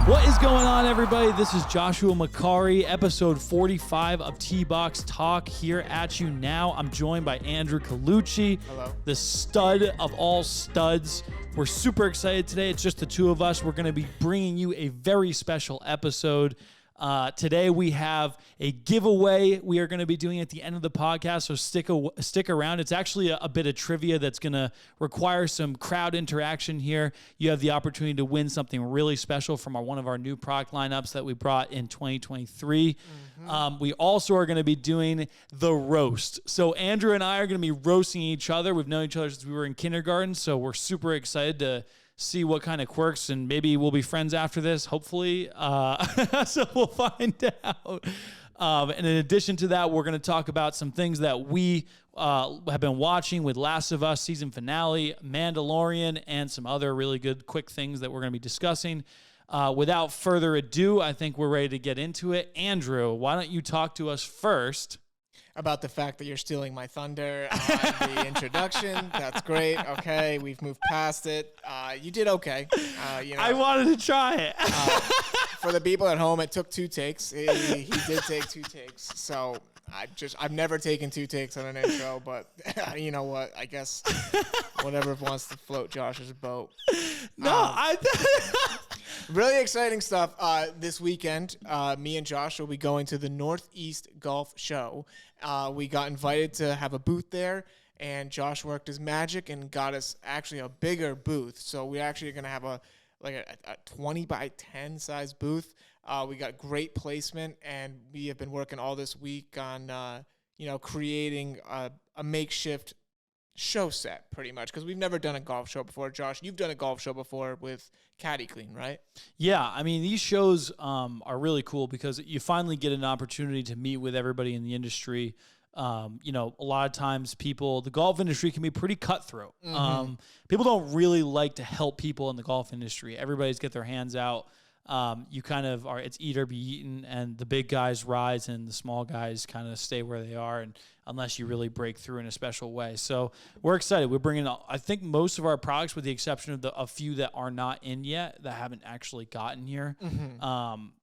What is going on, everybody? This is Joshua Macari, episode 45 of T-Box Talk here at you now. I'm joined by Andrew Colucci, Hello. the stud of all studs. We're super excited today. It's just the two of us. We're going to be bringing you a very special episode. Today we have a giveaway we are going to be doing at the end of the podcast, so stick around. It's actually a bit of trivia that's going to require some crowd interaction here. You have the opportunity to win something really special from one of our new product lineups that we brought in 2023. We also are going to be doing the roast. So Andrew and I are going to be roasting each other. We've known each other since we were in kindergarten, so we're super excited to see what kind of quirks, and maybe we'll be friends after this, hopefully. So we'll find out. And in addition to that, we're going to talk about some things that we have been watching with Last of Us season finale, Mandalorian, and some other really good quick things that we're going to be discussing. Without further ado, I think we're ready to get into it. Andrew, why don't you talk to us first about the fact that you're stealing my thunder on the introduction. That's great. Okay, we've moved past it. You did okay. I wanted to try it. For the people at home, it took 2 takes. He did take 2 takes. So I've never taken 2 takes on an intro, but you know what? I guess whatever wants to float Josh's boat. Really exciting stuff. This weekend, me and Josh will be going to the Northeast Golf Show. We got invited to have a booth there, and Josh worked his magic and got us actually a bigger booth. So we're actually going to have a 20 by 10 size booth. We got great placement, and we have been working all this week on creating a makeshift show set, pretty much, because we've never done a golf show before. Josh, you've done a golf show before with Caddy Clean, right? Yeah, I mean, these shows are really cool because you finally get an opportunity to meet with everybody in the industry. A lot of times the golf industry can be pretty cutthroat. People don't really like to help people in the golf industry. Everybody's get their hands out. You kind of are, it's eat or be eaten, and the big guys rise and the small guys kind of stay where they are, and unless you really break through in a special way. So we're excited. We're bringing, I think, most of our products, with the exception of a few that are not in yet, that haven't actually gotten here.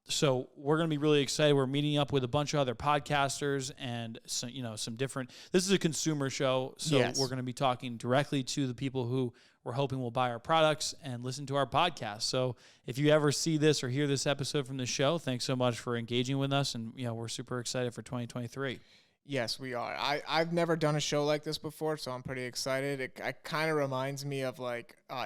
So we're going to be really excited. We're meeting up with a bunch of other podcasters and some different, this is a consumer show. So Yes. We're going to be talking directly to the people who we're hoping will buy our products and listen to our podcast. So if you ever see this or hear this episode from the show, thanks so much for engaging with us. And, we're super excited for 2023. Yes, we are. I've never done a show like this before, so I'm pretty excited. It kind of reminds me of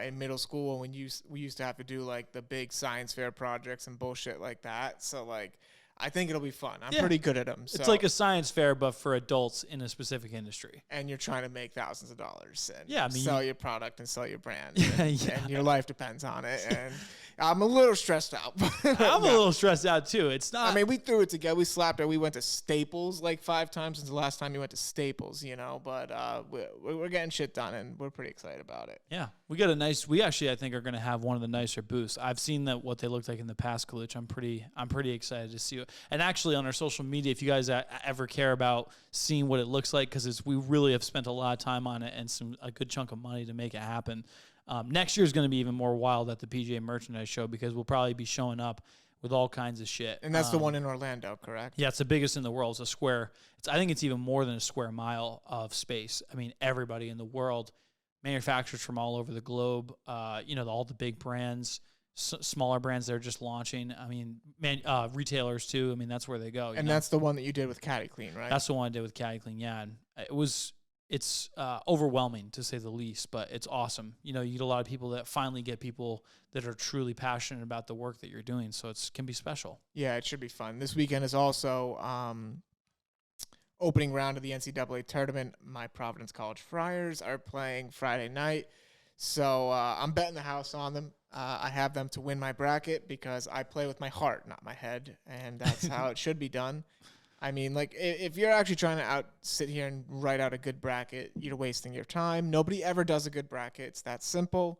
in middle school when we used to have to do the big science fair projects and bullshit like that. So I think it'll be fun. I'm pretty good at them. So. It's like a science fair, but for adults in a specific industry. And you're trying to make thousands of dollars and sell your product and sell your brand. And your life depends on it. And I'm a little stressed out. I'm a little stressed out too. It's not. I mean, we threw it together. We slapped it. We went to Staples 5 times since the last time you went to Staples, But we're getting shit done, and we're pretty excited about it. Yeah. We actually, I think, are going to have one of the nicer booths. I've seen what they looked like in the past, Kaluch. I'm pretty excited to see it. And actually, on our social media, if you guys ever care about seeing what it looks like, because we really have spent a lot of time on it and a good chunk of money to make it happen. Next year is going to be even more wild at the PGA Merchandise Show, because we'll probably be showing up with all kinds of shit. And that's the one in Orlando, correct? Yeah, it's the biggest in the world. It's a square. I think it's even more than a square mile of space. I mean, everybody in the world, manufacturers from all over the globe, all the big brands, smaller brands that are just launching. I mean, retailers too. I mean, that's where they go. And that's the one that you did with Caddy Clean, right? That's the one I did with Caddy Clean, yeah. And it's overwhelming, to say the least, but it's awesome. You get a lot of people that finally get people that are truly passionate about the work that you're doing, so it can be special. Yeah, it should be fun. This weekend is also opening round of the NCAA tournament. My Providence College Friars are playing Friday night, so I'm betting the house on them. I have them to win my bracket because I play with my heart, not my head, and that's how it should be done. I mean, if you're actually trying to sit here and write out a good bracket, you're wasting your time. Nobody ever does a good bracket. It's that simple.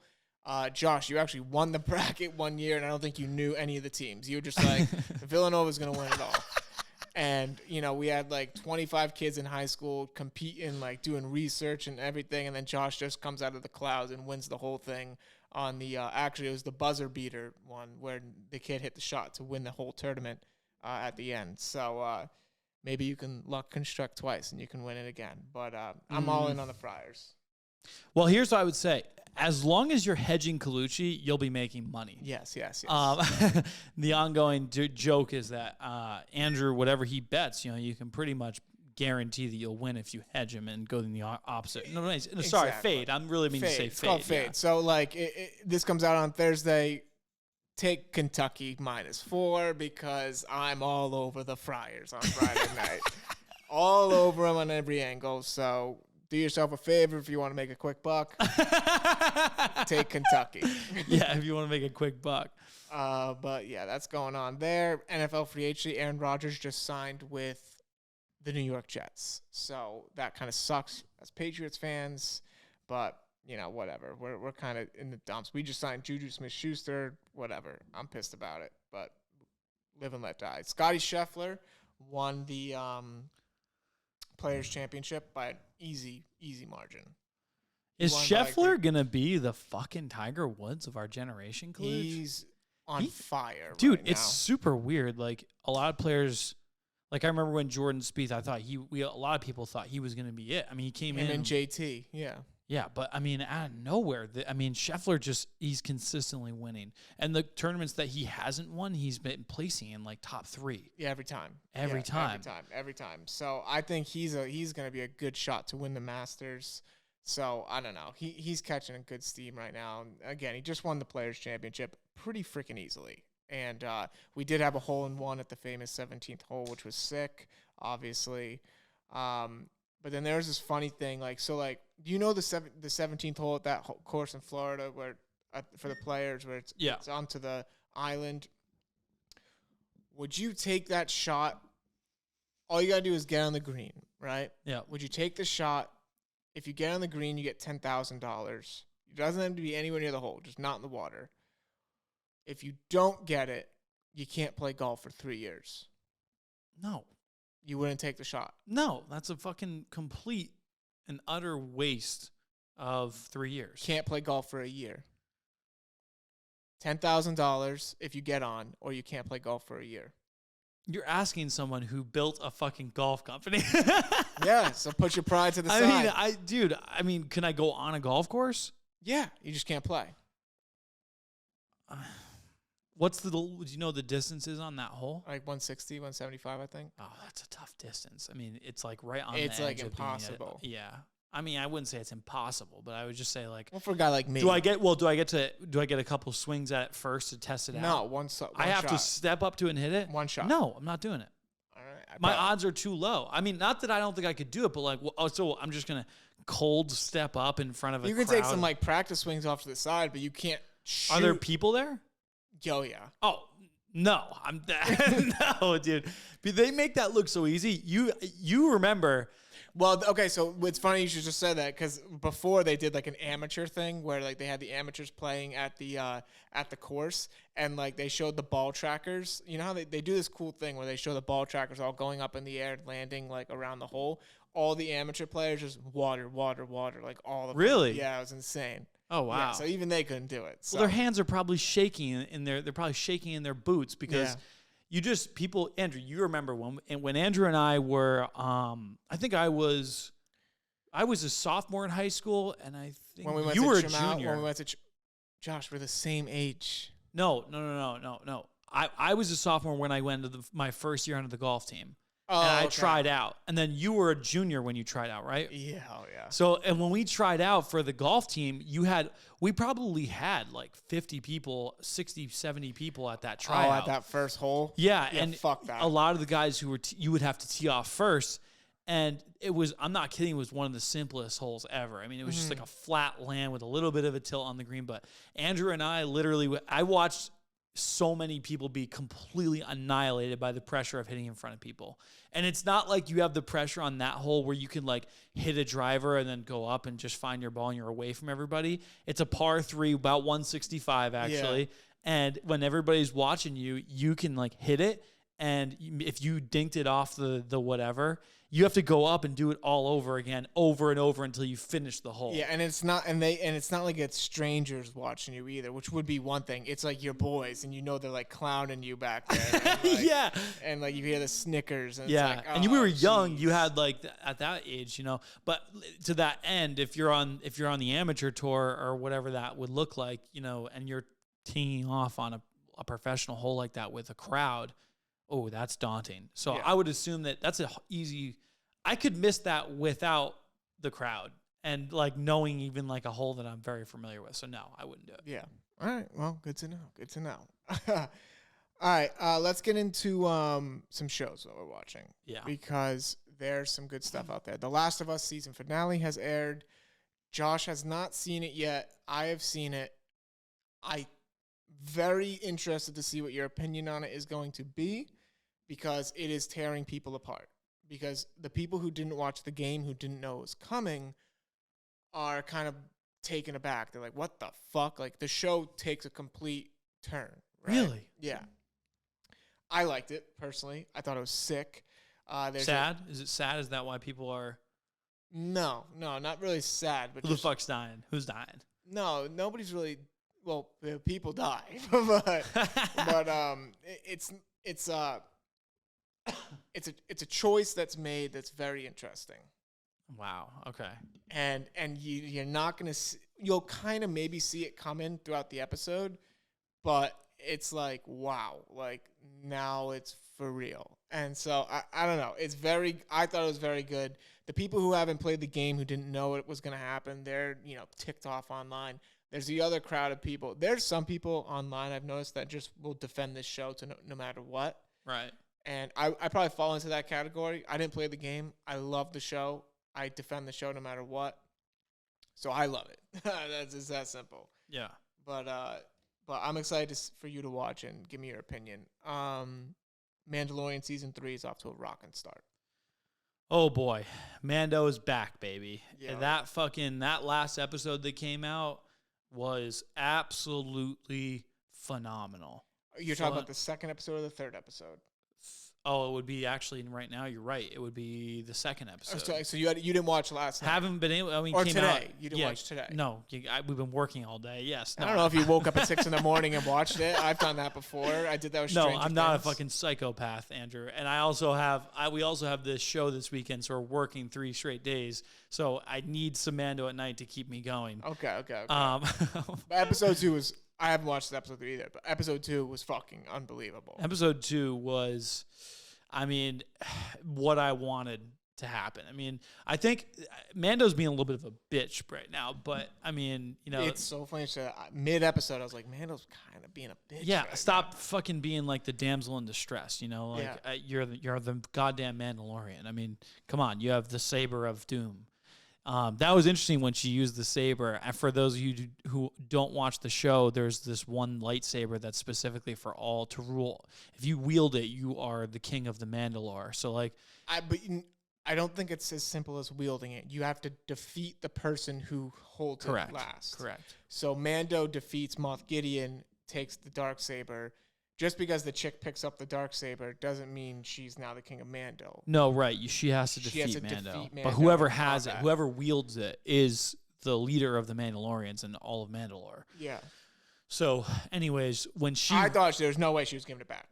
Josh, you actually won the bracket one year, and I don't think you knew any of the teams. You were just like, Villanova's going to win it all. And, we had like 25 kids in high school competing, like doing research and everything. And then Josh just comes out of the clouds and wins the whole thing on the, actually it was the buzzer beater one where the kid hit the shot to win the whole tournament at the end. So maybe you can luck construct twice and you can win it again. But I'm all in on the Friars. Well, here's what I would say. As long as you're hedging Colucci, you'll be making money. Yes. The ongoing joke is that Andrew, whatever he bets, you can pretty much guarantee that you'll win if you hedge him and go in the opposite. No, sorry, fade. I'm really meaning to say fade. It's called fade. Yeah. So, like, this comes out on Thursday. Take Kentucky -4 because I'm all over the Friars on Friday night. All over them on every angle. So do yourself a favor if you want to make a quick buck. Take Kentucky. Yeah, if you want to make a quick buck. But yeah, that's going on there. NFL free agency. Aaron Rodgers just signed with the New York Jets. So that kind of sucks as Patriots fans. But, whatever. We're kind of in the dumps. We just signed Juju Smith-Schuster. Whatever. I'm pissed about it. But live and let die. Scotty Scheffler won the Players Championship by an easy margin. Is Scheffler going to be the fucking Tiger Woods of our generation, Clutch? He's on fire dude, right now. It's super weird. Like, a lot of players, like I remember when Jordan Spieth, I thought a lot of people thought he was going to be it. I mean, he came in. And JT, yeah. Yeah, but I mean, out of nowhere, Scheffler he's consistently winning. And the tournaments that he hasn't won, he's been placing in like top 3. Yeah, every time. Every time. So I think he's going to be a good shot to win the Masters. So I don't know. He's catching a good steam right now. And again, he just won the Players Championship pretty freaking easily. And we did have a hole-in-one at the famous 17th hole, which was sick, obviously. But then there was this funny thing, do you know the 17th hole at that course in Florida where for the Players where it's onto the island? Would you take that shot? All you got to do is get on the green, right? Yeah. Would you take the shot? If you get on the green, you get $10,000. It doesn't have to be anywhere near the hole, just not in the water. If you don't get it, you can't play golf for 3 years. No. You wouldn't take the shot. No, that's a fucking complete and utter waste of 3 years. Can't play golf for a year. $10,000 if you get on, or you can't play golf for a year. You're asking someone who built a fucking golf company. Yeah, so put your pride to the side. I mean, can I go on a golf course? Yeah, you just can't play. Do you know the distances on that hole? Like 160, 175, I think. Oh, that's a tough distance. I mean, it's like right on the It's edge like of impossible. Yeah. I mean, I wouldn't say it's impossible, but I would just say like, well, for a guy like me. Do I get a couple swings at it first to test it out? No, one shot. I have to step up to it and hit it? One shot. No, I'm not doing it. All right. My odds are too low. I mean, not that I don't think I could do it, but like, so I'm just going to cold step up in front of a crowd. You can take some like practice swings off to the side, but you can't shoot. Are there people there? Oh, yeah. Oh, no. No, dude. But they make that look so easy. You remember. Well, okay, so it's funny you should just say that because before they did like an amateur thing where like they had the amateurs playing at the course and like they showed the ball trackers. You know how they do this cool thing where they show the ball trackers all going up in the air, landing like around the hole. All the amateur players just water, like all of Really? them. Yeah, it was insane. Oh wow! Yeah, so even they couldn't do it. So. Well, their hands are probably shaking they're probably shaking in their boots because Andrew, you remember when Andrew and I were I think I was a sophomore in high school and I think when we went you to were Chimau, a junior. When we went to Josh, we're the same age. No. I was a sophomore when I went to my first year onto the golf team. Oh, and I okay. tried out. And then you were a junior when you tried out, right? Yeah, oh yeah. So, and when we tried out for the golf team, we probably had like 50 people, 60, 70 people at that tryout. Oh, at that first hole? Yeah, and fuck that. A lot of the guys who you would have to tee off first. And I'm not kidding, it was one of the simplest holes ever. I mean, it was just like a flat land with a little bit of a tilt on the green. But Andrew and I I watched so many people be completely annihilated by the pressure of hitting in front of people. And it's not like you have the pressure on that hole where you can like hit a driver and then go up and just find your ball and you're away from everybody. It's a par 3, about 165 actually. Yeah. And when everybody's watching you, you can like hit it and if you dinked it off the whatever, you have to go up and do it all over again, over and over until you finish the hole. Yeah, and it's not like it's strangers watching you either, which would be one thing. It's like your boys, and they're like clowning you back there. And like, yeah, and like you hear the snickers. And yeah, it's like, and we were young. geez. You had like at that age, But to that end, if you're on the amateur tour or whatever that would look like, and you're teeing off on a professional hole like that with a crowd. Oh, that's daunting. So Yeah. I would assume that's easy. I could miss that without the crowd and like knowing even like a hole that I'm very familiar with. So no, I wouldn't do it. Yeah. All right. Well, good to know. Good to know. All right. Let's get into some shows that we're watching. Yeah. Because there's some good stuff out there. The Last of Us season finale has aired. Josh has not seen it yet. I have seen it. I very interested to see what your opinion on it is going to be, because it is tearing people apart. Because the people who didn't watch the game, who didn't know it was coming, are kind of taken aback. They're like, what the fuck? Like, the show takes a complete turn. Right? Really? Yeah. I liked it, personally. I thought it was sick. Sad? Is it sad? Is that why people are... No, not really sad. But Who the fuck's dying? Who's dying? No, nobody's really... Well, people die. but it's a choice that's made that's very interesting. Wow. Okay. And you're not going to... You'll kind of maybe see it coming throughout the episode, but it's like, wow, like now it's for real. And so I don't know. I thought it was very good. The people who haven't played the game, who didn't know it was going to happen, they're, ticked off online. There's the other crowd of people. There's some people online I've noticed that just will defend this show to no matter what. Right. And I probably fall into that category. I didn't play the game. I love the show. I defend the show no matter what. So I love it. That's just that simple. Yeah. But I'm excited for you to watch and give me your opinion. Mandalorian season 3 is off to a rocking start. Oh boy, Mando is back, baby. Yeah. That last episode that came out was absolutely phenomenal. You're talking about the second episode or the third episode? Oh, it would be actually right now. You're right. It would be the second episode. So you didn't watch last night? Haven't been able. I mean, or came today? Out, You didn't watch today? No, we've been working all day. Yes. No, I don't know if you woke up at 6 a.m. and watched it. I've done that before. I did that with Stranger I'm not a Things. fucking psychopath, Andrew. And I also have we also have this show this weekend, so we're working 3 straight days. So I need some Mando at night to keep me going. Okay. Episode 2 was. I haven't watched episode 3 either, but episode 2 was fucking unbelievable. Episode 2 was, I mean, what I wanted to happen. I mean, I think Mando's being a little bit of a bitch right now, but I mean, it's so funny. So mid-episode, I was like, Mando's kind of being a bitch. Yeah, right stop now. fucking being like the damsel in distress. You're the goddamn Mandalorian. I mean, come on, you have the saber of doom. That was interesting when she used the saber. And for those of you who don't watch the show, there's this one lightsaber that's specifically for all to rule. If you wield it, you are the king of the Mandalore. So like, but I don't think it's as simple as wielding it. You have to defeat the person who holds it last. Correct. So Mando defeats Moff Gideon, takes the Darksaber. Just because the chick picks up the Darksaber doesn't mean she's now the king of Mando. No, right. She has to defeat Mando. But whoever has it, whoever wields it, is the leader of the Mandalorians and all of Mandalore. Yeah. So, anyways, I thought there's no way she was giving it back.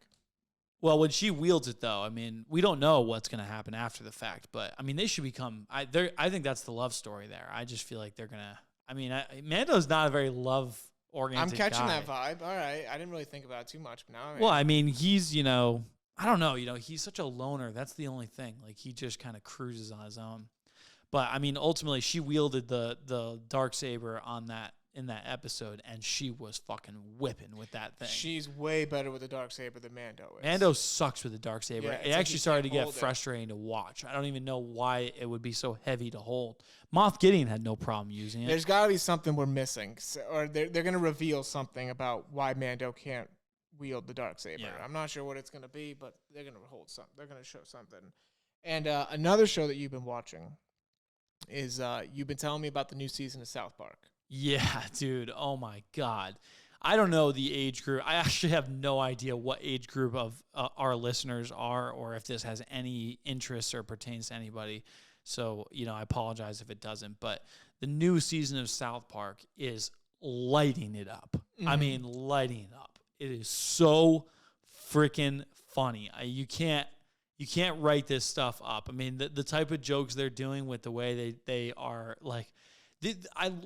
Well, when she wields it, though, I mean, we don't know what's going to happen after the fact. But, I mean, they should become... I think that's the love story there. I just feel like they're going to... I mean, Mando's not a very love... I'm catching that vibe. All right. I didn't really think about it too much, but now Well, I mean, he's, I don't know, he's such a loner. That's the only thing. Like, he just kind of cruises on his own. But, I mean, ultimately, she wielded the Darksaber in that episode, and she was fucking whipping with that thing. She's way better with the Darksaber than Mando is. Mando sucks with the Darksaber. Yeah, it actually started to get frustrating to watch. I don't even know why it would be so heavy to hold. Moff Gideon had no problem using it. There's got to be something we're missing, or they're going to reveal something about why Mando can't wield the Darksaber. Yeah. I'm not sure what it's going to be, but they're going to hold something. They're going to show something. And another show that you've been watching is you've been telling me about the new season of South Park. Yeah, dude. Oh my God. I don't know the age group. I actually have no idea what age group of our listeners are, or if this has any interest or pertains to anybody. So, I apologize if it doesn't. But the new season of South Park is lighting it up. Mm-hmm. I mean, lighting it up. It is so freaking funny. You can't write this stuff up. I mean, the type of jokes they're doing with the way they are like.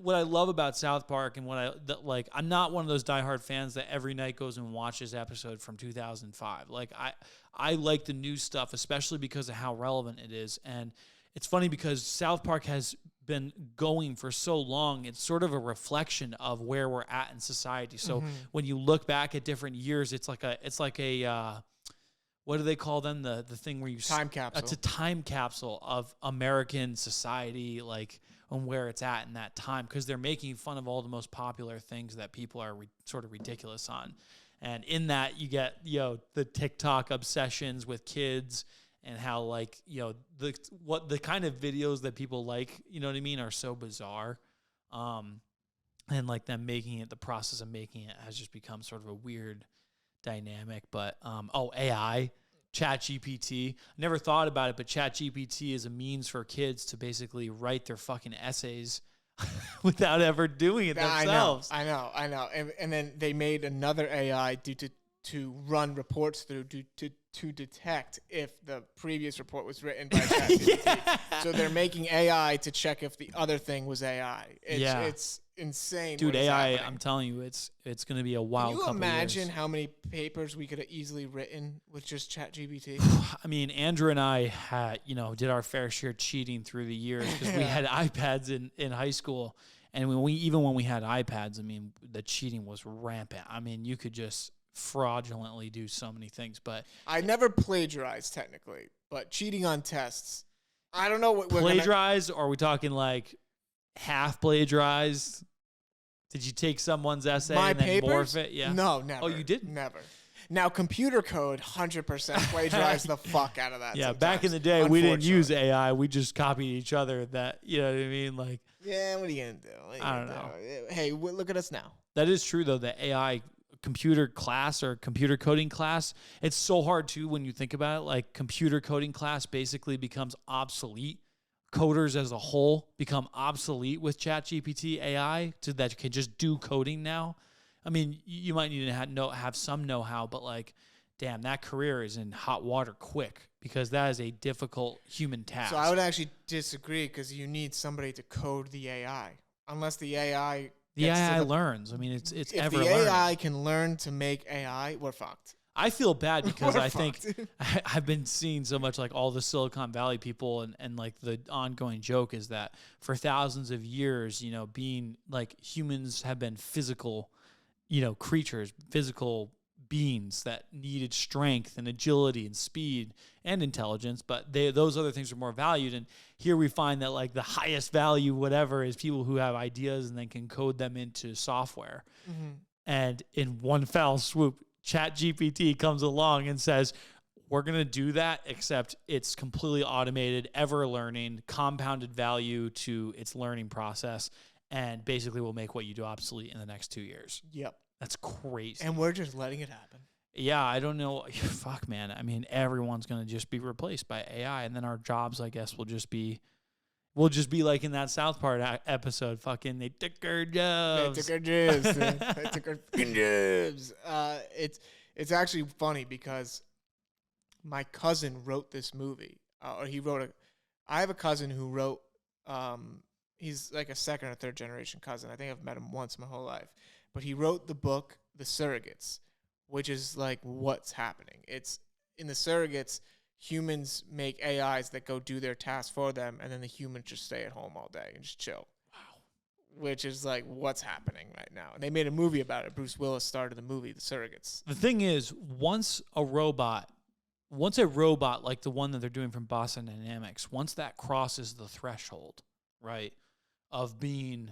What I love about South Park and I'm not one of those diehard fans that every night goes and watches episode from 2005. Like I like the new stuff, especially because of how relevant it is. And it's funny because South Park has been going for so long. It's sort of a reflection of where we're at in society. So when you look back at different years, it's like a what do they call them? The thing where you time capsule. It's a time capsule of American society, like on where it's at in that time, because they're making fun of all the most popular things that people are sort of ridiculous on. And in that, you get, the TikTok obsessions with kids and how, like, the kind of videos that people like, you know what I mean, are so bizarre. And like them the process of making it has just become sort of a weird dynamic. But, AI. ChatGPT. Never thought about it, but ChatGPT is a means for kids to basically write their fucking essays without ever doing it themselves. I know. And then they made another AI to run reports through to detect if the previous report was written by ChatGPT. Yeah. So they're making AI to check if the other thing was AI. It's insane. Dude, AI, happening. I'm telling you, it's going to be a wild couple Can you years. imagine how many papers we could have easily written with just ChatGPT? I mean, Andrew and I had, did our fair share cheating through the years because we had iPads in high school. And when we had iPads, I mean, the cheating was rampant. I mean, you could just fraudulently do so many things. But I never plagiarized technically, but cheating on tests, I don't know what plagiarized. Or are we talking like half plagiarized? Did you take someone's essay and then morph it? Yeah. No, never. Oh, you didn't? Never. Now, computer code, 100% plagiarized the fuck out of that. Yeah, sometimes, back in the day, we didn't use AI. We just copied each other. That, you know what I mean? Like, yeah, what are you going to do? I don't know. Hey, look at us now. That is true, though. The AI computer class or computer coding class, it's so hard, too, when you think about it. Like, computer coding class basically becomes obsolete. Coders as a whole become obsolete with ChatGPT AI that can just do coding now. I mean, you might need to have some know-how, but like, damn, that career is in hot water quick because that is a difficult human task. So I would actually disagree because you need somebody to code the AI. Unless the AI... The AI learns. I mean, it's ever learning. If the AI can learn to make AI, we're fucked. I feel bad because I think I've been seeing so much like all the Silicon Valley people and like the ongoing joke is that for thousands of years, being like humans have been physical, creatures, physical beings that needed strength and agility and speed and intelligence, but those other things are more valued. And here we find that like the highest value, whatever, is people who have ideas and then can code them into software. Mm-hmm. And in one foul swoop, ChatGPT comes along and says, we're going to do that, except it's completely automated, ever learning, compounded value to its learning process, and basically will make what you do obsolete in the next 2 years. Yep. That's crazy. And we're just letting it happen. Yeah, I don't know. Fuck, man. I mean, everyone's going to just be replaced by AI, and then our jobs, I guess, will just be like in that South Park episode. Fucking, they took our jobs. They took our jobs. They took our fucking jobs. It's actually funny because my cousin wrote this movie. I have a cousin who wrote. He's like a second or third generation cousin. I think I've met him once my whole life. But he wrote the book The Surrogates, which is like what's happening. It's in The Surrogates. Humans make AIs that go do their tasks for them, and then the humans just stay at home all day and just chill. Wow. Which is like what's happening right now. And they made a movie about it. Bruce Willis started the movie, The Surrogates. The thing is, once a robot like the one that they're doing from Boston Dynamics, once that crosses the threshold, right, of being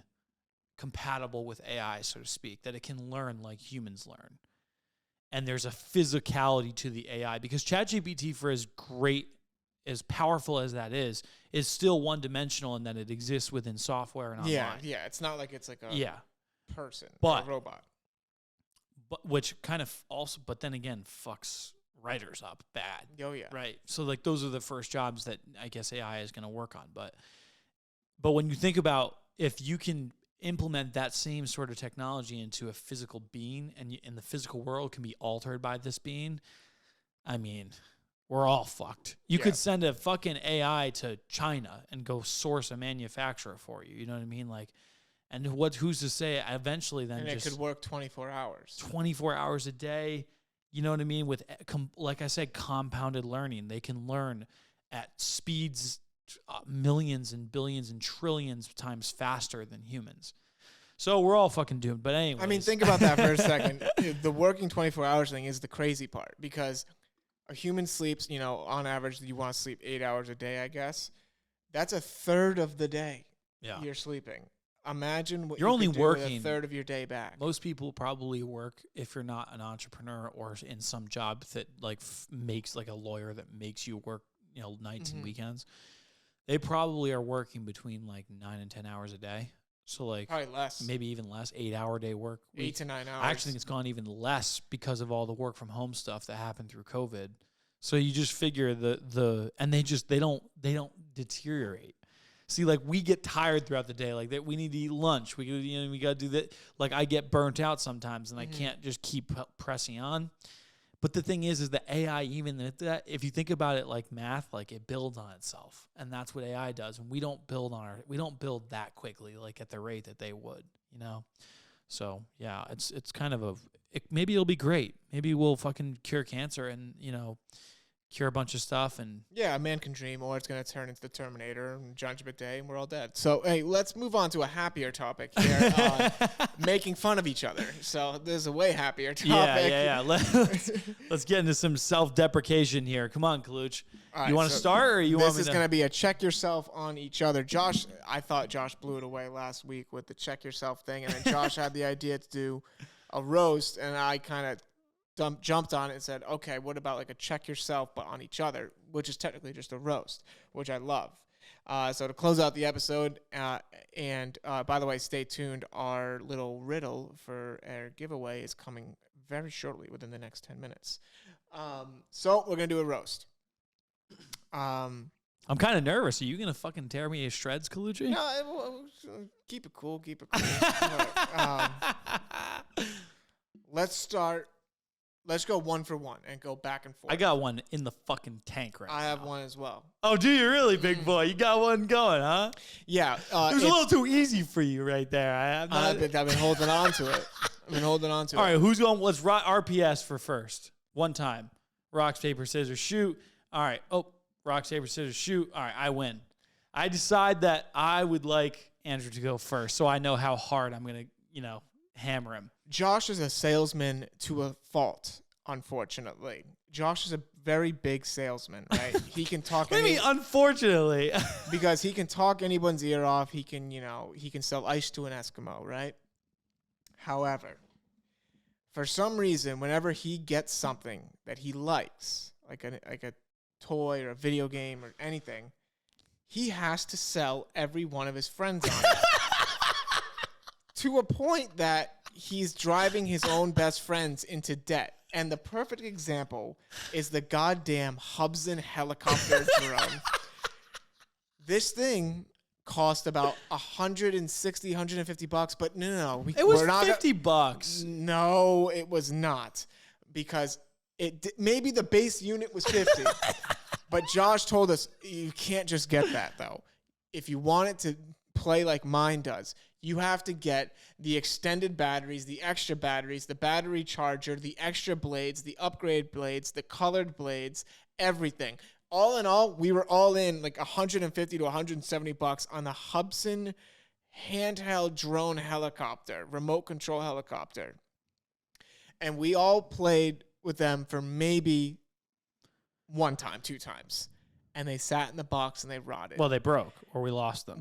compatible with AI, so to speak, that it can learn like humans learn. And there's a physicality to the AI because ChatGPT, for as great, as powerful as that is still one-dimensional in that it exists within software and online. Yeah. It's not like it's like a person, but a robot. but which kind of also, but then again, fucks writers up bad. Oh yeah. Right. So like those are the first jobs that I guess AI is going to work on. But when you think about if you can implement that same sort of technology into a physical being and the physical world can be altered by this being, I mean, we're all fucked. You could send a fucking AI to China and go source a manufacturer for you. You know what I mean? Like, and who's to say eventually then and just it could work 24 hours. 24 hours a day. You know what I mean? With, like I said, compounded learning. They can learn at speeds millions and billions and trillions times faster than humans. So we're all fucking doomed. But anyway, I mean, think about that for a second. The working 24 hours thing is the crazy part because a human sleeps, on average, you want to sleep 8 hours a day, I guess. That's a third of the day you're sleeping. Imagine what you're only working with a third of your day back. Most people probably work, if you're not an entrepreneur or in some job that like makes like a lawyer that makes you work, nights and weekends. They probably are working between like 9 and 10 hours a day. So like probably less, maybe even less. 8-hour day work week. 8 to 9 hours. I actually think it's gone even less because of all the work from home stuff that happened through COVID. So you just figure and they don't deteriorate. See, like we get tired throughout the day. Like that, we need to eat lunch. We got to do that. Like I get burnt out sometimes, and I can't just keep pressing on. But the thing is the AI, even that, if you think about it like math, like it builds on itself, and that's what AI does. And we don't build build that quickly, like at the rate that they would, So yeah, it's kind of maybe it'll be great. Maybe we'll fucking cure cancer and cure a bunch of stuff. And yeah, a man can dream, or it's going to turn into the Terminator and Judgment Day, and we're all dead. So, hey, let's move on to a happier topic here, making fun of each other. So there's a way happier topic. Yeah. Let's get into some self-deprecation here. Come on, Kaluch. Right, you want to start, or you want me to? This is going to be a check yourself on eeach other. Josh, I thought Josh blew it away last week with the check yourself thing, and then Josh had the idea to do a roast, and I kind of jumped on it and said, okay, what about like a check yourself but on each other, which is technically just a roast, which I love. So to close out the episode, and by the way, stay tuned. Our little riddle for our giveaway is coming very shortly, within the next 10 minutes. So we're going to do a roast. I'm kind of nervous. Are you going to fucking tear me to shreds, Kaluchi? No, keep it cool. Let's start. Let's go one for one and go back and forth. I got one in the fucking tank right now. I have one as well. Oh, do you really, big boy? You got one going, huh? Yeah. It was a little too easy for you right there. I've been holding on to it. All right, who's going? Let's RPS for first. One time. Rock, paper, scissors, shoot. All right. Oh, rock, paper, scissors, shoot. All right, I win. I decide that I would like Andrew to go first, so I know how hard I'm going to, hammer him. Josh is a salesman to a fault, unfortunately. Josh is a very big salesman, right? He can talk. What do you mean, unfortunately? Because he can talk anyone's ear off. He can, he can sell ice to an Eskimo, right? However, for some reason, whenever he gets something that he likes, like a toy or a video game or anything, he has to sell every one of his friends on it. To a point that he's driving his own best friends into debt. And the perfect example is the goddamn Hubsan helicopter drone. This thing cost about $160, $150, but no. It was $50. No, it was not. Because maybe the base unit was $50. But Josh told us, you can't just get that, though. If you want it to play like mine does, you have to get the extended batteries, the extra batteries, the battery charger, the extra blades, the upgrade blades, the colored blades, everything. All in all, we were all in like $150 to $170 on the Hubsan handheld drone helicopter, remote control helicopter. And we all played with them for maybe one time, two times. And they sat in the box and they rotted. Well, they broke or we lost them.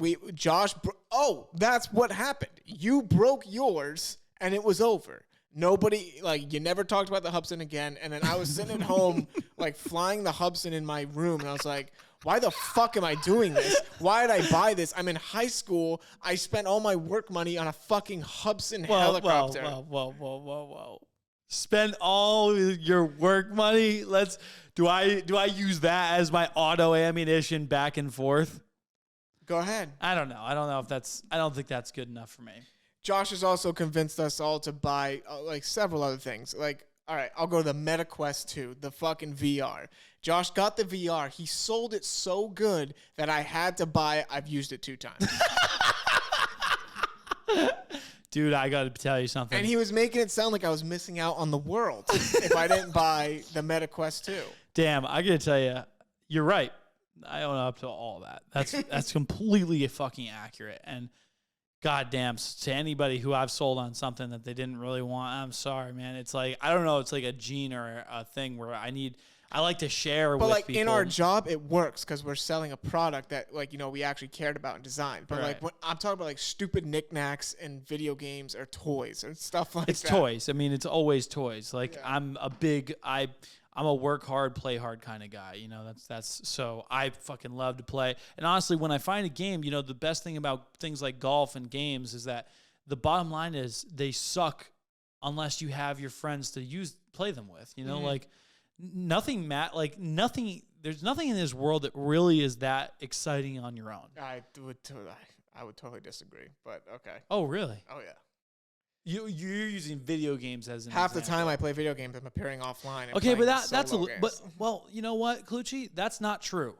That's what happened. You broke yours and it was over. Nobody, you never talked about the Hubsan again. And then I was sitting at home, flying the Hubsan in my room. And I was like, why the fuck am I doing this? Why did I buy this? I'm in high school. I spent all my work money on a fucking Hubsan helicopter. Whoa. Spend all your work money. Do I use that as my auto ammunition back and forth? Go ahead. I don't know. I don't think that's good enough for me. Josh has also convinced us all to buy like several other things. Like, all right, I'll go to the Meta Quest 2, the fucking VR. Josh got the VR. He sold it so good that I had to buy it. I've used it 2 times. Dude, I got to tell you something. And he was making it sound like I was missing out on the world if I didn't buy the Meta Quest 2. Damn, I got to tell you, you're right. I own up to all that. That's completely fucking accurate. And goddamn, to anybody who I've sold on something that they didn't really want, I'm sorry, man. It's like, I don't know, it's like a gene or a thing where I like to share with people. But like in our job, it works because we're selling a product that like, you know, we actually cared about and designed. But like when I'm talking about like stupid knickknacks and video games or toys and stuff like that. It's toys. I mean, it's always toys. Like I'm a work hard, play hard kind of guy. You know, that's so I fucking love to play. And honestly, when I find a game, you know, the best thing about things like golf and games is that the bottom line is they suck unless you have your friends to play them with. You know, like nothing. There's nothing in this world that really is that exciting on your own. I would totally disagree, but okay. Oh, really? Oh yeah. You're using video games as an half example. the time I play video games, I'm appearing offline. And okay, but that's games. well, you know what, Colucci? That's not true.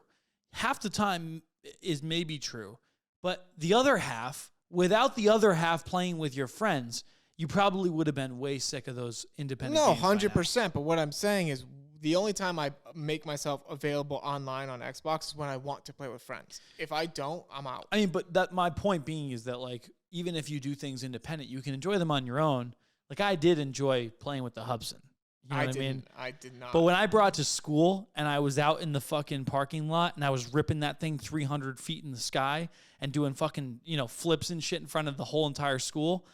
Half the time is maybe true, but the other half, without the other half playing with your friends, you probably would have been way sick of those independent. No, games 100%. But what I'm saying is, the only time I make myself available online on Xbox is when I want to play with friends. If I don't, I'm out. I mean, but my point being is that like, even if you do things independent, you can enjoy them on your own. Like I did enjoy playing with the Hubson. You know what I mean? I did not. But when I brought it to school and I was out in the fucking parking lot and I was ripping that thing 300 feet in the sky and doing fucking, you know, flips and shit in front of the whole entire school.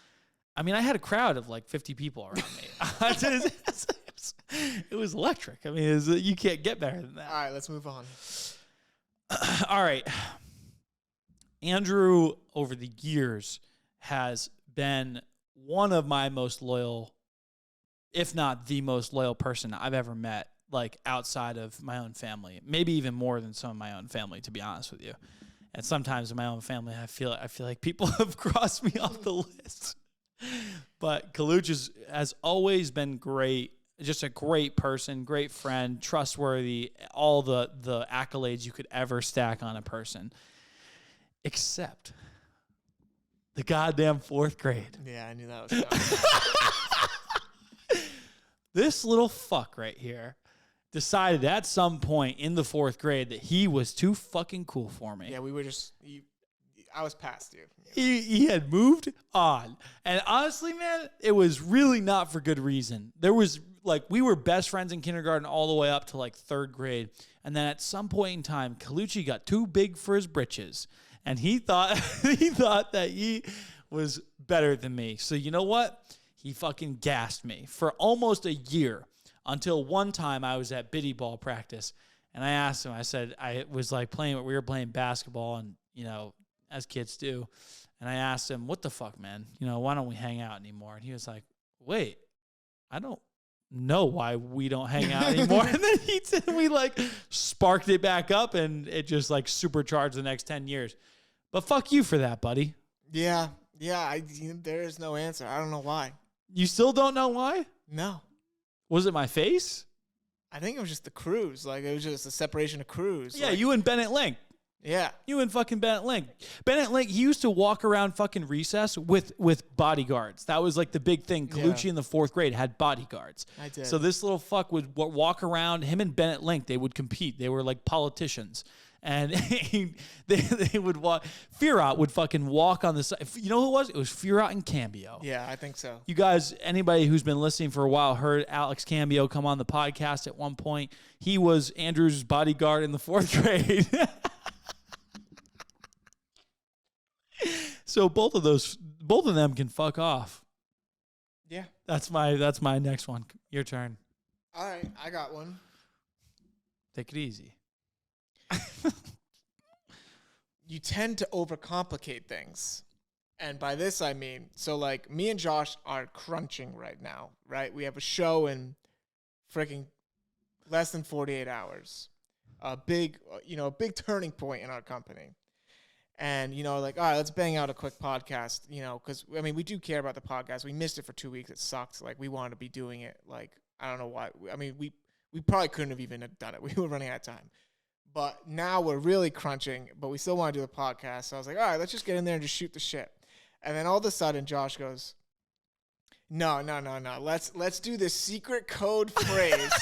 I mean, I had a crowd of like 50 people around me. It was electric. I mean, you can't get better than that. All right, let's move on. All right. Andrew, over the years, has been one of my most loyal, if not the most loyal person I've ever met, like outside of my own family. Maybe even more than some of my own family, to be honest with you. And sometimes in my own family, I feel like people have crossed me off the list. But Kaluch has always been great. Just a great person, great friend, trustworthy, all the accolades you could ever stack on a person. Except the goddamn 4th grade. Yeah, I knew that was coming. This little fuck right here decided at some point in the 4th grade that he was too fucking cool for me. Yeah, we were just... I was past you. He had moved on. And honestly, man, it was really not for good reason. There was, like, we were best friends in kindergarten all the way up to, like, 3rd grade. And then at some point in time, Colucci got too big for his britches. And he thought that he was better than me. So you know what? He fucking gassed me for almost a year until one time I was at biddy ball practice. And I asked him, I said, I was, like, we were playing basketball and, you know, as kids do. And I asked him, what the fuck, man? You know, why don't we hang out anymore? And he was like, wait, I don't know why we don't hang out anymore. And then we like sparked it back up and it just like supercharged the next 10 years. But fuck you for that, buddy. Yeah. There is no answer. I don't know why. You still don't know why? No. Was it my face? I think it was just the cruise. Like, it was just a separation of cruise. Yeah, like, you and Bennett Link. Yeah. You and fucking Bennett Link. Bennett Link, he used to walk around fucking recess with bodyguards. That was like the big thing. Colucci in the 4th grade had bodyguards. I did. So this little fuck would walk around. Him and Bennett Link, they would compete. They were like politicians. And they would walk. Firat would fucking walk on the side. You know who it was? It was Firat and Cambio. Yeah, I think so. You guys, anybody who's been listening for a while heard Alex Cambio come on the podcast at one point. He was Andrew's bodyguard in the 4th grade. So both of them can fuck off. Yeah. That's my next one. Your turn. All right, I got one. Take it easy. You tend to overcomplicate things. And by this, I mean, so like me and Josh are crunching right now, right? We have a show in freaking less than 48 hours. A big turning point in our company. And, like, all right, let's bang out a quick podcast, because, I mean, we do care about the podcast. We missed it for 2 weeks. It sucked. Like, we wanted to be doing it. Like, I don't know why. I mean, we probably couldn't have even done it. We were running out of time. But now we're really crunching, but we still want to do the podcast. So I was like, all right, let's just get in there and just shoot the shit. And then all of a sudden, Josh goes, no. Let's do this secret code phrase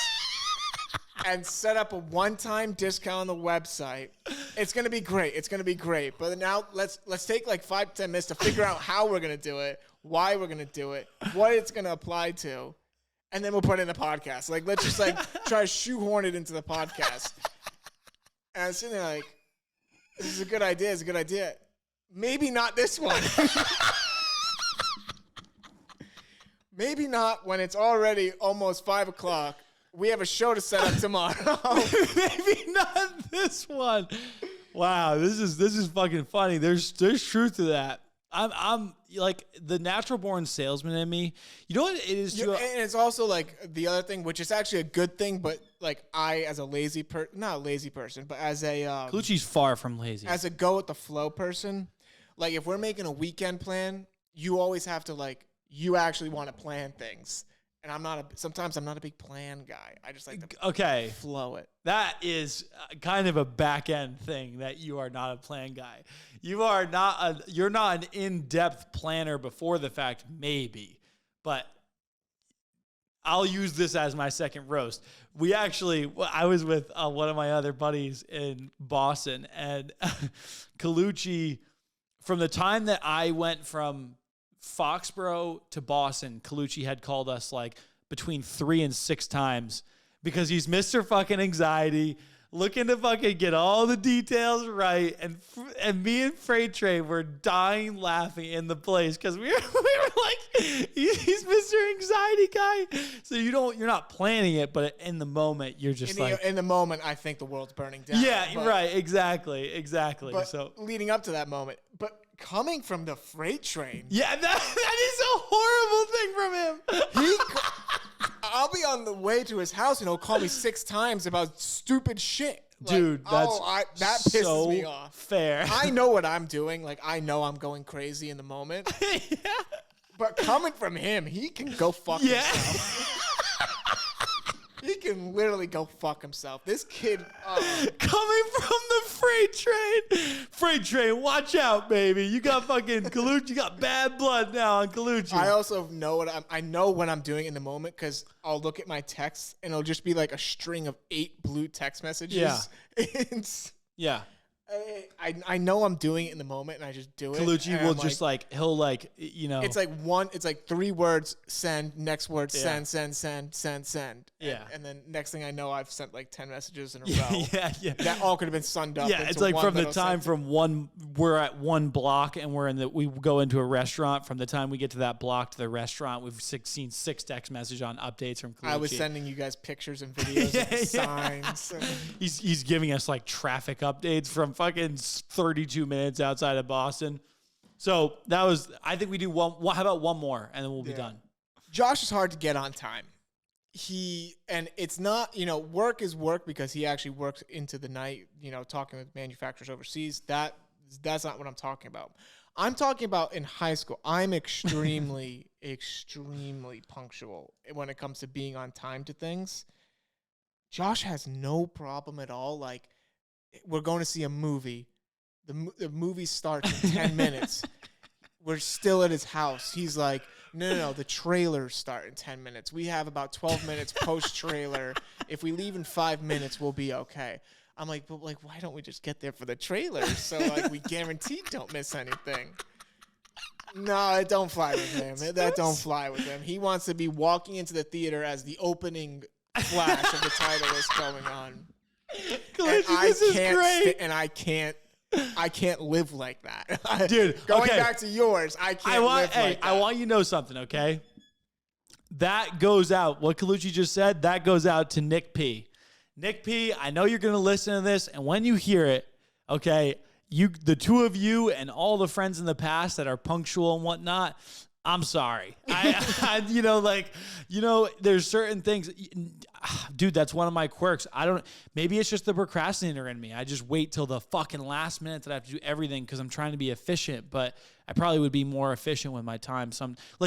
and set up a one-time discount on the website. It's going to be great. But now let's take like 5-10 minutes to figure out how we're going to do it, why we're going to do it, what it's going to apply to, and then we'll put it in the podcast. Like, let's just like try to shoehorn it into the podcast. And I was sitting there like, this is a good idea. It's a good idea. Maybe not this one. Maybe not when it's already almost 5 o'clock. We have a show to set up tomorrow. Maybe not this one. Wow, this is fucking funny. There's truth to that. I'm like the natural born salesman in me. You know what it is? And it's also like the other thing, which is actually a good thing, but like I, as a not a lazy person, but as a Colucci's far from lazy. As a go with the flow person, like if we're making a weekend plan, you always have to like you actually want to plan things. And sometimes I'm not a big plan guy. I just like to flow it. That is kind of a back end thing that you are not a plan guy. You're not an in-depth planner before the fact, maybe. But I'll use this as my second roast. I was with one of my other buddies in Boston, and Colucci, from the time that I went from Foxborough to Boston, Colucci had called us like between 3 and 6 times because he's Mr. fucking anxiety, looking to fucking get all the details right. And me and Freight Train were dying laughing in the place because we were like, he's Mr. Anxiety guy. So you're not planning it, but in the moment you're just in the moment I think the world's burning down. Yeah, right, exactly. But so leading up to that moment, but coming from the Freight Train. Yeah, that is a horrible thing from him. I'll be on the way to his house and he'll call me 6 times about stupid shit. Dude, that pisses me off. Fair. I know what I'm doing. Like, I know I'm going crazy in the moment. Yeah. But coming from him, he can go fuck himself. He can literally go fuck himself. This kid... Coming from the Freight Train. Freight Train, watch out, baby. You got fucking Colucci. You got bad blood now on Colucci. I also know I know what I'm doing in the moment because I'll look at my texts and it'll just be like a string of 8 blue text messages. Yeah. Yeah. I know I'm doing it in the moment and I just do it. Colucci will just he'll It's like 3 words, send, next word, send. Yeah. And then next thing I know, I've sent like 10 messages in a row. Yeah. That all could have been summed up. Yeah, it's like from the time we're at one block and we go into a restaurant. From the time we get to that block to the restaurant, we've seen 6 text messages on updates from Colucci. I was sending you guys pictures and videos of signs. He's giving us like traffic updates from fucking 32 minutes outside of Boston. So that was, I think we do one. How about one more and then we'll be done. Josh is hard to get on time. And it's not, work is work because he actually works into the night, talking with manufacturers overseas. That's not what I'm talking about. I'm talking about in high school. I'm extremely, extremely punctual when it comes to being on time to things. Josh has no problem at all. Like, we're going to see a movie. The movie starts in 10 minutes. We're still at his house. He's like, no, the trailers start in 10 minutes. We have about 12 minutes post-trailer. If we leave in 5 minutes, we'll be okay. I'm like, but like, why don't we just get there for the trailer? So like, we guaranteed don't miss anything. No, it don't fly with him. That don't fly with him. He wants to be walking into the theater as the opening flash of the title is going on. This is great. I can't live like that. Dude, going back to yours, I can't live like that. I want you to know something, okay? That goes out. What Colucci just said, that goes out to Nick P. Nick P, I know you're going to listen to this, and when you hear it, okay, the two of you and all the friends in the past that are punctual and whatnot, I'm sorry. There's certain things, dude, that's one of my quirks. Maybe it's just the procrastinator in me. I just wait till the fucking last minute that I have to do everything because I'm trying to be efficient, but I probably would be more efficient with my time.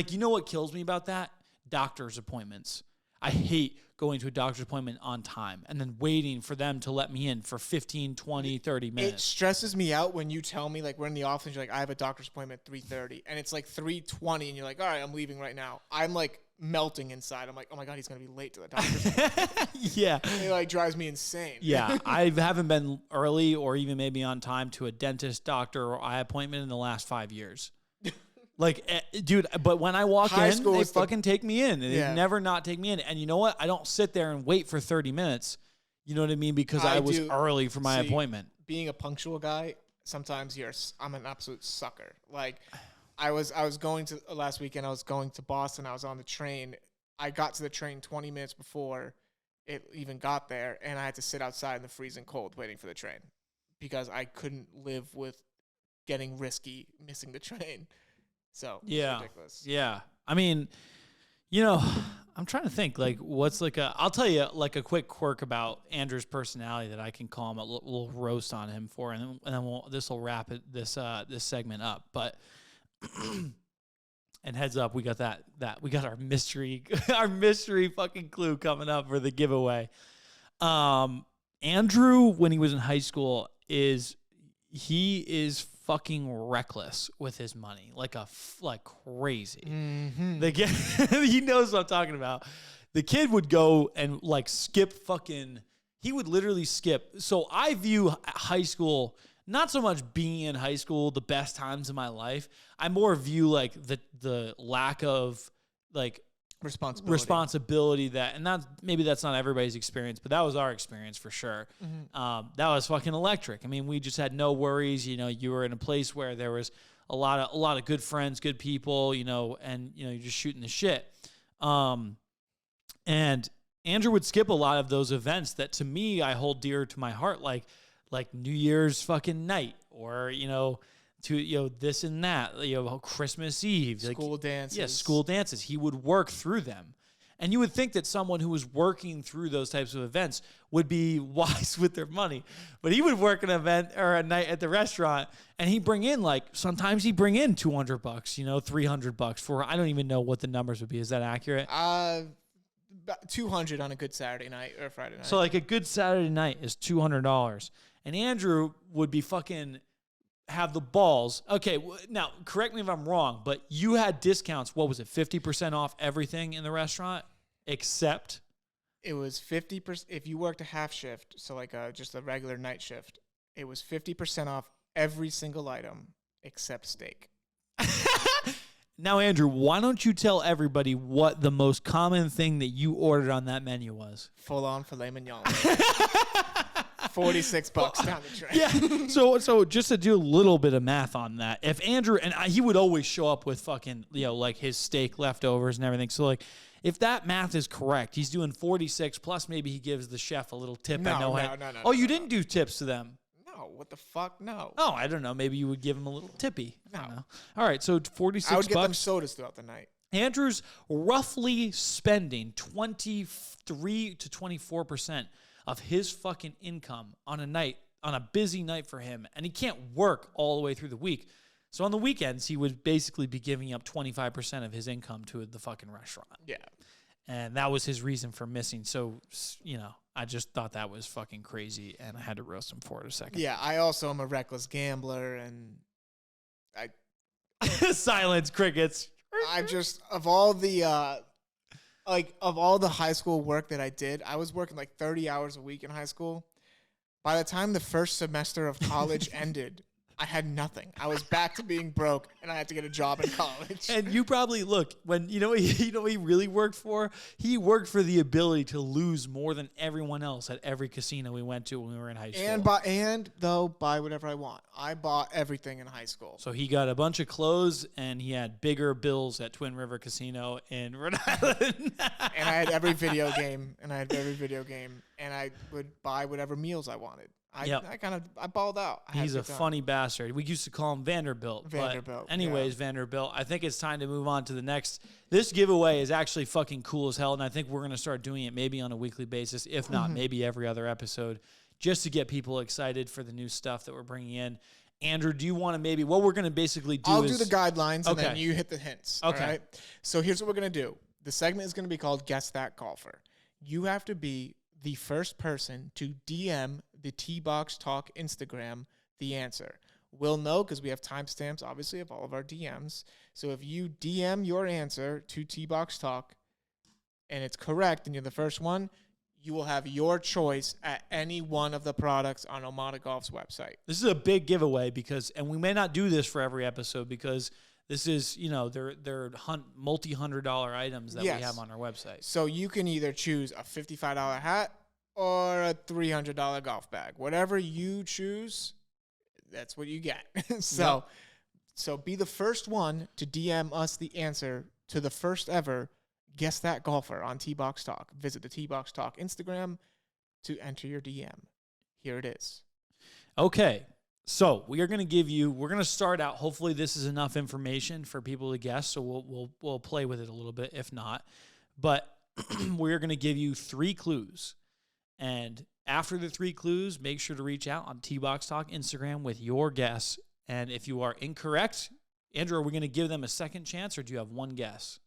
You know what kills me about that? Doctor's appointments. I hate going to a doctor's appointment on time and then waiting for them to let me in for 15, 20, 30 minutes. It stresses me out when you tell me, like, we're in the office and you're like, I have a doctor's appointment at 3:30, and it's like 3:20 and you're like, all right, I'm leaving right now. I'm like melting inside. I'm like, oh my God, he's going to be late to the doctor's appointment. Yeah. It like drives me insane. Yeah. I haven't been early or even maybe on time to a dentist, doctor, or eye appointment in the last 5 years. Dude, but when I walk in, they fucking take me in. They never not take me in. And you know what? I don't sit there and wait for 30 minutes. You know what I mean? Because I was early for my appointment. Being a punctual guy, sometimes I'm an absolute sucker. Like, I was going to last weekend. I was going to Boston. I was on the train. I got to the train 20 minutes before it even got there, and I had to sit outside in the freezing cold waiting for the train because I couldn't live with getting risky missing the train. So it's ridiculous. Yeah. I mean, I'm trying to think I'll tell you like a quick quirk about Andrew's personality that I can call him a little roast on him for, and then this will wrap this segment up. But and heads up, we got we got our mystery fucking clue coming up for the giveaway. Andrew, when he was in high school, is fucking reckless with his money, like crazy. Mm-hmm. He knows what I'm talking about. The kid would go and skip he would literally skip. So I view high school, not so much being in high school, the best times of my life. I more view the lack of responsibility that's not everybody's experience, but that was our experience for sure. Mm-hmm. That was fucking electric. I mean, we just had no worries. You were in a place where there was a lot of good friends, good people, and you're just shooting the shit. And Andrew would skip a lot of those events that to me I hold dear to my heart, like New Year's fucking night, or to this and that, Christmas Eve, school dances. Yeah, school dances. He would work through them. And you would think that someone who was working through those types of events would be wise with their money. But he would work an event or a night at the restaurant, and he'd bring in sometimes he'd bring in $200, $300 for, I don't even know what the numbers would be. Is that accurate? About 200 on a good Saturday night or Friday night. So a good Saturday night is $200. And Andrew would be fucking have the balls. Okay, now correct me if I'm wrong, but you had discounts. What was it? 50% off everything in the restaurant, except it was 50%. If you worked a half shift, so just a regular night shift, it was 50% off every single item except steak. Now, Andrew, why don't you tell everybody what the most common thing that you ordered on that menu was? Full on filet mignon. $46 down the train. Yeah. So just to do a little bit of math on that, if Andrew he would always show up with fucking his steak leftovers and everything. So if that math is correct, he's doing 46 plus maybe he gives the chef a little tip. No. Oh, you didn't do tips to them? No. What the fuck? No. Oh, I don't know. Maybe you would give him a little tippy. No. I don't know. All right. So 46 I would get them sodas throughout the night. Andrew's roughly spending 23 to 24% of his fucking income on a busy night for him. And he can't work all the way through the week. So on the weekends, he would basically be giving up 25% of his income to the fucking restaurant. Yeah. And that was his reason for missing. So, I just thought that was fucking crazy, and I had to roast him for it a second. Yeah, I also am a reckless gambler, and I... Silence, crickets. I just, of all the high school work that I did, I was working 30 hours a week in high school. By the time the first semester of college ended, I had nothing. I was back to being broke, and I had to get a job in college. And you probably when what he really worked for. He worked for the ability to lose more than everyone else at every casino we went to when we were in high school. And buy whatever I want. I bought everything in high school. So he got a bunch of clothes, and he had bigger bills at Twin River Casino in Rhode Island. And I had every video game, and I would buy whatever meals I wanted. I balled out. He's a funny bastard. We used to call him Vanderbilt. Vanderbilt. But anyways, Vanderbilt, I think it's time to move on to the next. This giveaway is actually fucking cool as hell, and I think we're going to start doing it maybe on a weekly basis, if not maybe every other episode, just to get people excited for the new stuff that we're bringing in. Andrew, do you want to maybe, what we're going to basically do I'll do the guidelines, and then you hit the hints. Okay. All right? So here's what we're going to do. The segment is going to be called Guess That Golfer. You have to be the first person to DM the T-Box Talk Instagram the answer. We'll know because we have timestamps, obviously, of all of our DMs. So if you DM your answer to T-Box Talk and it's correct and you're the first one, you will have your choice at any one of the products on OMADA Golf's website. This is a big giveaway because, and we may not do this for every episode because this is, they're multi-$100 items that we have on our website. So you can either choose a $55 hat or a $300 golf bag. Whatever you choose, that's what you get. So be the first one to DM us the answer to the first ever Guess That Golfer on T-Box Talk. Visit the T-Box Talk Instagram to enter your DM. Here it is. Okay. So we're going to start out. Hopefully this is enough information for people to guess. So we'll play with it a little bit if not, but we're going to give you 3 clues. And after the 3 clues, make sure to reach out on T-Box Talk Instagram with your guess. And if you are incorrect, Andrew, are we going to give them a second chance or do you have one guess?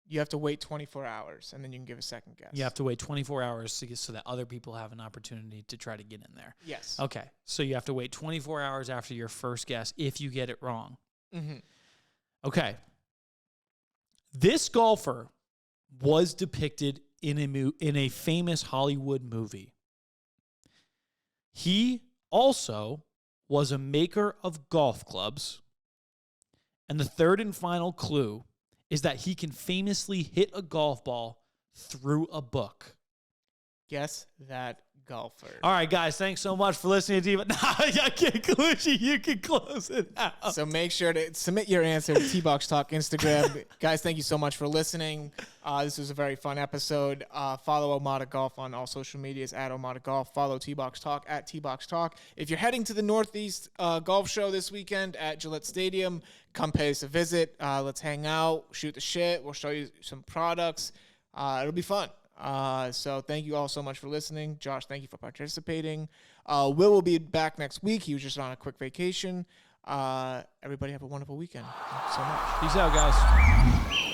You have to wait 24 hours, and then you can give a second guess. You have to wait 24 hours so that other people have an opportunity to try to get in there. Yes. Okay. So you have to wait 24 hours after your first guess if you get it wrong. Mm-hmm. Okay. This golfer was depicted in a famous Hollywood movie. He also was a maker of golf clubs. And the third and final clue is that he can famously hit a golf ball through a book. Guess that golfer. All right, guys, thanks so much for listening to T-Box. I can't close you. You can close it out. So make sure to submit your answer to T-Box Talk Instagram. Guys, thank you so much for listening. This was a very fun episode. Follow OMADA Golf on all social medias at OMADA Golf. Follow T-Box Talk at T-Box Talk. If you're heading to the Northeast Golf Show this weekend at Gillette Stadium, come pay us a visit. Let's hang out, shoot the shit. We'll show you some products. It'll be fun. So thank you all so much for listening. Josh, thank you for participating. Will be back next week. He was just on a quick vacation. Everybody have a wonderful weekend. Thank you so much. Peace out, guys.